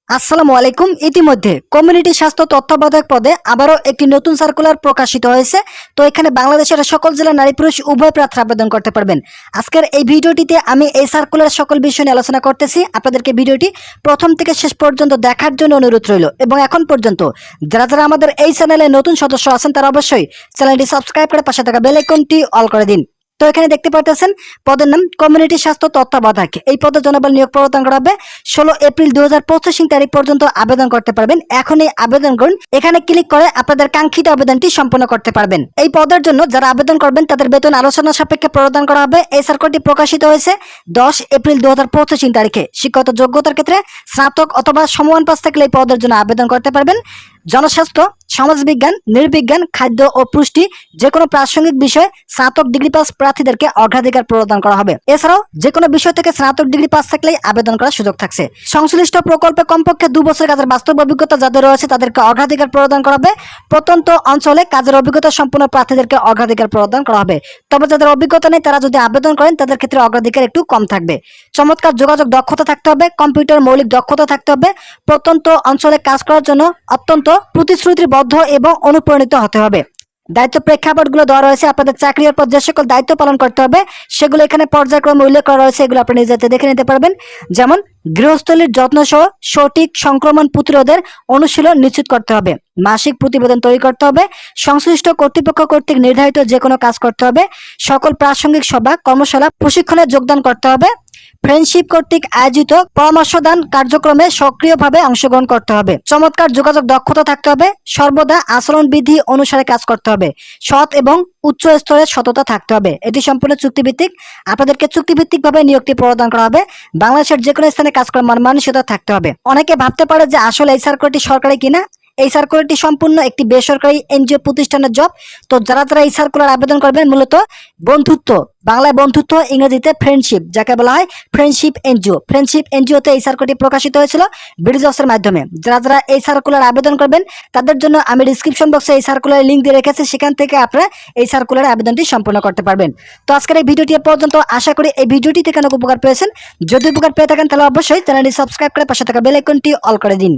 আসসালামু আলাইকুম। ইতিমধ্যে কমিউনিটি স্বাস্থ্য তত্ত্বাবধায়ক পদে আবারও একটি নতুন সার্কুলার প্রকাশিত হয়েছে। তো এখানে বাংলাদেশের সকল জেলার নারী পুরুষ উভয় প্রার্থী আবেদন করতে পারবেন। আজকের এই ভিডিওটিতে আমি এই সার্কুলার সকল বিষয় নিয়ে আলোচনা করতেছি। আপনাদেরকে ভিডিওটি প্রথম থেকে শেষ পর্যন্ত দেখার জন্য অনুরোধ রইল। এবং এখন পর্যন্ত যারা যারা আমাদের এই চ্যানেলে নতুন সদস্য আছেন তারা অবশ্যই চ্যানেলটি সাবস্ক্রাইব করে পাশে থাকা বেল আইকনটি অল করে দিন। তো এখানে দেখতে পাচ্ছেন পদের নাম কমিউনিটি স্বাস্থ্য তত্ত্বাবধায়ক। এই পদে জনবল নিয়োগ প্রদান করা হবে। 16 এপ্রিল 2025 তারিখ পর্যন্ত আবেদন করতে পারবেন। এখনই আবেদন করুন। এখানে ক্লিক করে আপনাদের কাঙ্ক্ষিত আবেদনটি সম্পন্ন করতে পারবেন। এই পদের জন্য যারা আবেদন করবেন তাদের বেতন আলোচনা সাপেক্ষে প্রদান করা হবে। এই সার্কুলারটি প্রকাশিত হয়েছে 10 এপ্রিল 2025 তারিখে। শিক্ষাগত যোগ্যতার ক্ষেত্রে স্নাতক অথবা সমমান পাস থাকলে এই পদের জন্য আবেদন করতে পারবেন। জনস্বাস্থ্য, সমাজবিজ্ঞান, নৃবিজ্ঞান, খাদ্য ও পুষ্টি যে কোনো প্রাসঙ্গিক বিষয়ে স্নাতক ডিগ্রি পাস প্রার্থীদেরকে অগ্রাধিকার প্রদান করা হবে। এছাড়াও যে কোনো বিষয় থেকে স্নাতক ডিগ্রি পাস থাকলেই আবেদন করার সুযোগ থাকছে। সংশ্লিষ্ট প্রকল্পে কমপক্ষে 2 বছর কাজের বাস্তব অভিজ্ঞতা যাদের রয়েছে তাদেরকে অগ্রাধিকার প্রদান করা হবে। প্রত্যন্ত অঞ্চলে কাজের অভিজ্ঞতা সম্পন্ন প্রার্থীদেরকে অগ্রাধিকার প্রদান করা হবে। তবে যাদের অভিজ্ঞতা নেই তারা যদি আবেদন করেন তাদের ক্ষেত্রে অগ্রাধিকার একটু কম থাকবে। চমৎকার যোগাযোগ দক্ষতা থাকতে হবে, কম্পিউটার মৌলিক দক্ষতা থাকতে হবে, প্রত্যন্ত অঞ্চলে কাজ করার জন্য অত্যন্ত প্রতিশ্রুতিবদ্ধ এবং অনুপ্রাণিত হতে হবে। দায়িত্ব প্রেক্ষাপটগুলো দেওয়া রয়েছে। আপনাদের চাকরির পর যে সকল দায়িত্ব পালন করতে হবে সেগুলো এখানে পর্যায়ক্রমে উল্লেখ করা রয়েছে। এগুলো আপনি নিজেতে দেখে নিতে পারবেন। যেমন গৃহস্থলীর যত্ন সহ সঠিক সংক্রমণ প্রতিরোধের অনুশীলন নিশ্চিত করতে হবে, মাসিক প্রতিবেদন তৈরি করতে হবে, সংশ্লিষ্ট কর্তৃপক্ষ কর্তৃক নির্ধারিত যে কোনো কাজ করতে হবে, সকল প্রাসঙ্গিক সভা কর্মশালা প্রশিক্ষণে যোগদান করতে হবে, ফ্রেন্ডশিপ কর্তৃক আয়োজিত পরামর্শদান কার্যক্রমে সক্রিয়ভাবে অংশগ্রহণ করতে হবে। চমৎকার যোগাযোগ দক্ষতা থাকতে হবে, সর্বদা আচরণবিধি অনুসারে কাজ করতে হবে, সৎ এবং উচ্চ স্তরের সততা থাকতে হবে। এটি সম্পূর্ণ চুক্তিভিত্তিক। আপনাদেরকে চুক্তিভিত্তিক ভাবে নিয়োগটি প্রদান করা হবে। বাংলাদেশের যে কোনো স্থানে কাজ করার মানসিকতা থাকতে হবে। অনেকে ভাবতে পারে যে আসলে এই সার্কুলারটি সরকারি কিনা। এই সার্কুলারটি সম্পূর্ণ একটি বেসরকারি এনজিও প্রতিষ্ঠানের জব। তো যারা যারা এই সার্কুলার আবেদন করবেন মূলত বন্ধুত্ব, বাংলায় বন্ধুত্ব, ইংরেজিতে ফ্রেন্ডশিপ, যাকে বলা হয় ফ্রেন্ডশিপ এনজিও। ফ্রেন্ডশিপ এনজিওতে এই সার্কুলারটি প্রকাশিত হয়েছিল ব্রিজসের মাধ্যমে। যারা যারা এই সার্কুলার আবেদন করবেন তাদের জন্য আমি ডিসক্রিপশন বক্সে এই সার্কুলারের লিঙ্ক দিয়ে রেখেছি, সেখান থেকে আপনারা এই সার্কুলার আবেদনটি সম্পন্ন করতে পারবেন। তো আজকের এই ভিডিওটি পর্যন্ত। আশা করি এই ভিডিওটি থেকে অনেক উপকার পেয়েছেন। যদি উপকার পেয়ে থাকেন তাহলে অবশ্যই চ্যানেলটি সাবস্ক্রাইব করে পাশে থাকা বেল আইকনটি অল করে দিন।